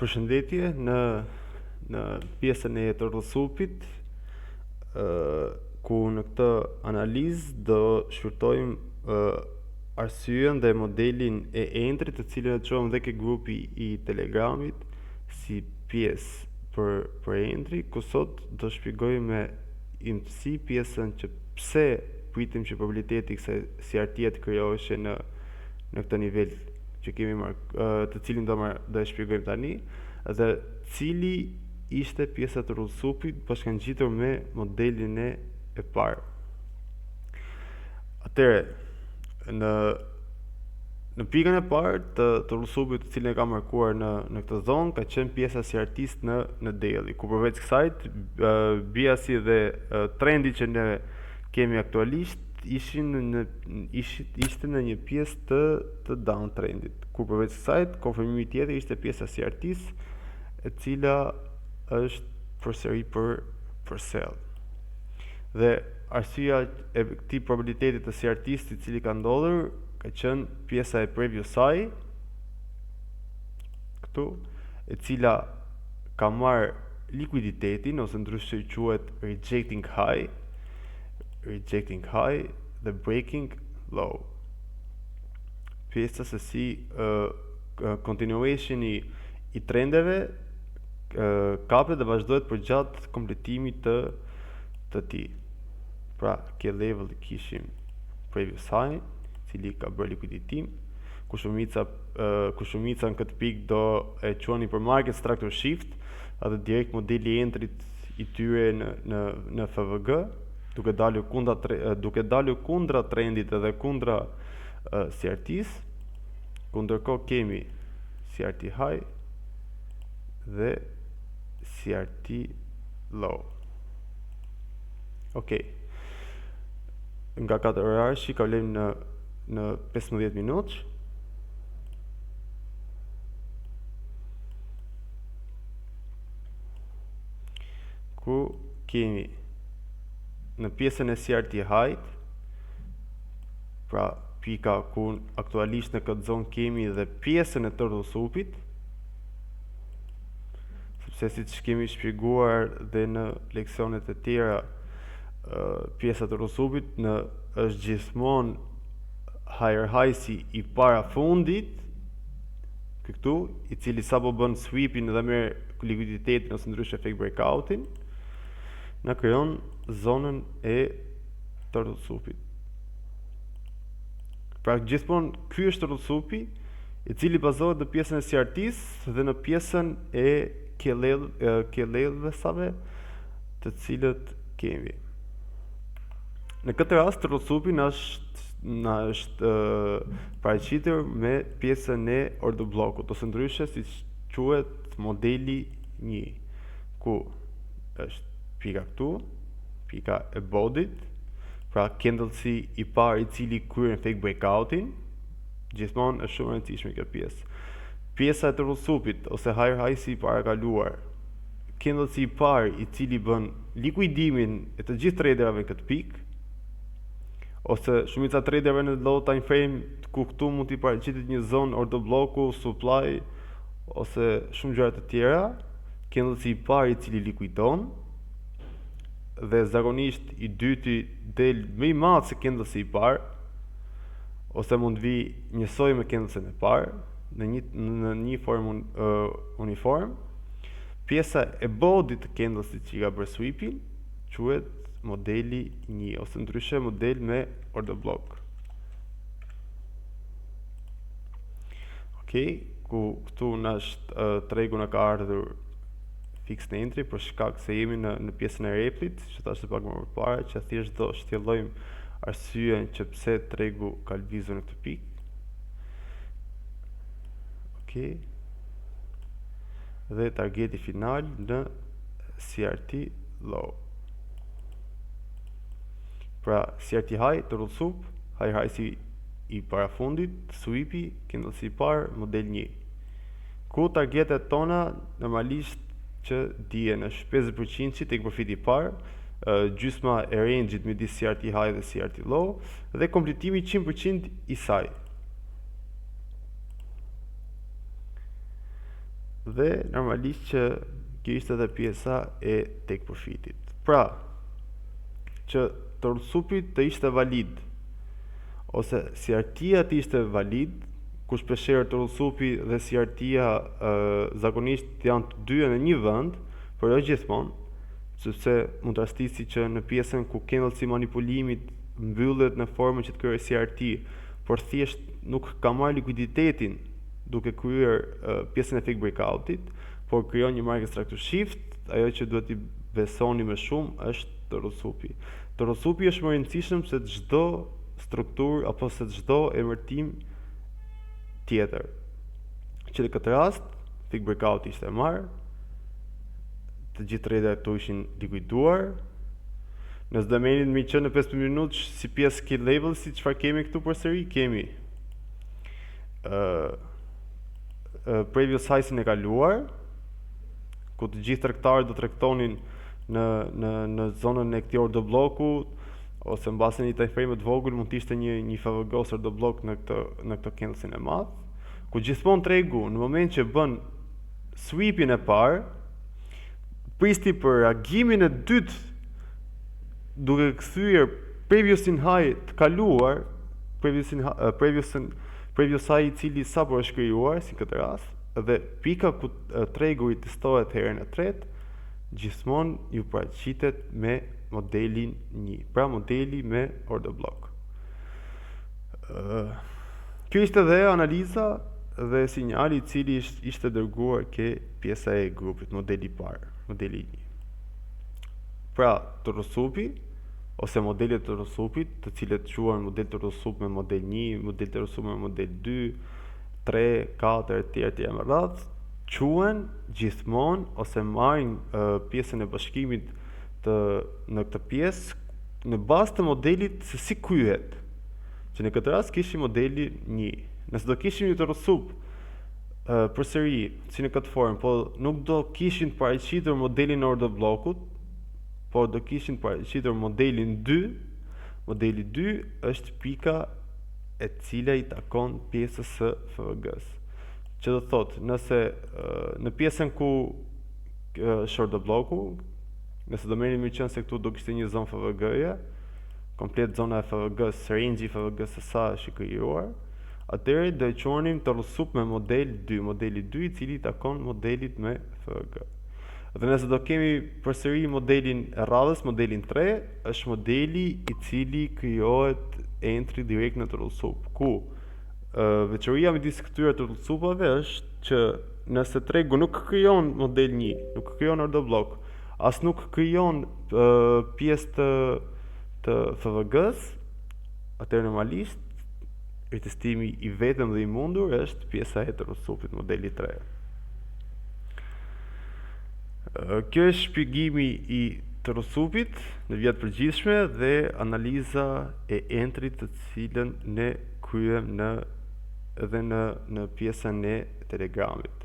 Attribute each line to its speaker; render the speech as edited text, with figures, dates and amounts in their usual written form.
Speaker 1: Përshëndetje, në pjesën e të rrësupit, ku në këtë analizë do shfryttojmë arsyen dhe modelin e entrit, të cilën e çohem dhe ke grupi i Telegramit si pjesë për entri, ku sot do shpjegoj me imtësi pjesën që pse pritim që probabiliteti kësaj CRT të krijoheshe në këtë nivel që kemi të cilin do e shpjegojmë tani, dhe cili ishte pjesa të rrësupit bashkangjitur me modelin e parë. Atëre, në pikën e parë të rrësupit të cilin e kam markuar në këtë zonë, ka qenë pjesa CRT-s në deli, ku përveç kësaj biasi dhe trendi që ne kemi aktualisht ishte në një pjesë të downtrendit, ku përveç kësaj konfirmimi tjetër ishte pjesa CRT-s, e cila është përsëri për sell. Dhe arsyeja e këtij probabiliteti të CRT-s i cili ka ndodhur ka qenë pjesa e preview saj, këtu, e cila ka marrë likuiditetin, ose ndryshe quhet rejecting high dhe breaking low. Pjesa se si continuation i trendeve kapet dhe vazhdohet përgjatë kompletimit të tij. Pra, ke level kishim previous high, cili ka bërë likuiditim, ku shumica në këtë pikë do e quani për market structure shift, atë direkt modeli i entrit i tyre në FVG, duke dalur kundra trendit edhe kundra CRT-s, ku ndërkohë kemi CRT high dhe CRT low. Okej. Nga 4 orari kalojmë në 15 minutë. Ku kemi në pjesën e CRT high, pra pika ku aktualisht në këtë zonë kemi dhe pjesën e të rrësupit, sepse siç kemi shpjeguar dhe në leksionet e tjera, pjesa të rrësupit është gjithmonë higher high-si i parafundit, këtu, i cili sapo bën sweepin dhe merr likuiditetin ose ndryshe fake breakoutin, na krijon zonën e të rrësupit. Pra gjithmonë ky është rrësupi, i cili bazohet në pjesën e CRT-s dhe në pjesën e kellevesave të cilët kemi. Në këtë rast rrësupi na është paraqitur me pjesën e order blockut, ose ndryshe siç quhet modeli 1, ku është pika këtu, pika e bodit, pra candlesi i parë i cili kryen fake breakoutin, gjithmonë është shumë e rëndësishme kjo pjesë. Pjesa e të rrësupit ose higher high-si i parakaluar, candlesi i parë i cili bën likuidimin e të gjithë traderëve në këtë pikë, ose shumica traderëve në low time frame, ku këtu mund t'i paraqitet një zonë order blocku, supply ose shumë gjëra të tjera, candlesi i parë i cili likuidon, dhe zakonisht i dyti del më i madh se candlesi i parë, ose mund vi njësoj me candlesen e parë në një formë uniform. Pjesa e bodit të candlesit që ka bërë sweepin quhet modeli 1, ose ndryshe model me order block. Okej, ku këtu na është tregu na ka ardhur fixed entry për shkak se jemi në pjesën e replit, që thashë pak më përpara, që thjesht do shtjellojmë arsyeën që pse tregu ka lëvizur në këtë pikë. Okej. Dhe targeti final në CRT low. Pra CRT high të rrësup, high high si i parafundit, sweepi, candlesi i parë, model 1. Ku targetet tona normalisht që dihen është 50% që tek profiti i parë, gjysma e range-it midis CRT high dhe CRT low, dhe kompletimi 100% i saj. Dhe normalisht që kjo ishte edhe pjesa e take profitit. Pra, që tërsupi të ishte valid, ose CRT-ja të ishte valid, ku shpeshherë tërsupi dhe CRT-ja zakonisht janë të dyja në një vend, por jo gjithmonë, sepse mund të rastisi që në pjesën ku candlesi manipulimit mbyllet në formën që të kryej CRT, por thjesht nuk ka marrë likuiditetin duke kryer pjesën e fake breakoutit, por krijon një market structure shift, ajo që duhet i besoni më shumë është tërsupi. Tërsupi është më i rëndësishëm se çdo strukturë apo se çdo emërtim tjetër. Që në këtë rast, fake breakout ishte marrë, të gjithë traderat këtu ishin likuiduar. Nëse do merrni më që në 15 minutë si pjesë key level, si çfarë kemi këtu përsëri, kemi previous highs-in e kaluar, ku të gjithë tregtarët do tregtonin në zonën e këtij order bloku, ose mbase një time frame të vogël mund të ishte një FVG ose order block në këtë candlesin e madh, ku gjithmonë tregu në moment që bën sweepin e parë, pristi për reagimin e dytë duke kthyer previous high të kaluar, previous high i cili sapo është krijuar si këtë rast, dhe pika ku tregu i testohet herën e tretë, gjithmonë ju paraqitet me modelin 1, pra modeli me order block. Kjo ishte dhe analiza dhe sinjali i cili ishte dërguar ke pjesa e grupit, modeli i parë, modeli 1. Pra, tërsupi ose modelet të tërësupit, të cilët quhen model të tërësup me model 1, model të tërësup me model 2, 3, 4, etj. Me radhë, quhen gjithmonë ose marrin pjesën e bashkimit në këtë pjesë në bazë të modelit se si kryhet. Që në këtë rast kishim modeli 1. Nëse do kishim një tërësup përsëri si në këtë formë, po nuk do kishin paraqitur modelin order blokut, por do kishin paraqitur modelin 2. Modeli 2 është pika e cila i takon pjesës së FVG-s. Që do thotë, nëse në pjesën ku është order bloku, nëse do merrni më qenë se këtu do kishte një zonë FVG-je, komplet zona e FVG-s, range i FVG-s së sa është i krijuar, atëherë do e quanim tërësup me model 2, modeli 2 i cili takon modelit me FVG. Dhe nëse do kemi përsëri modelin e radhës, modelin 3, është modeli i cili krijohet entry direkt në tërësup, ku veçoria midis këtyre tërësupave është që nëse tregu nuk krijon model 1, nuk krijon order block, as nuk krijon pjesë të FVG-s, atëherë normalisht retestimi i vetëm dhe i mundur është pjesa e tërësupit, modeli 3. Kjo është shpjegimi i tërësupit në vijat përgjithshme dhe analiza e entrit të cilën ne kryem edhe në pjesën e Telegramit.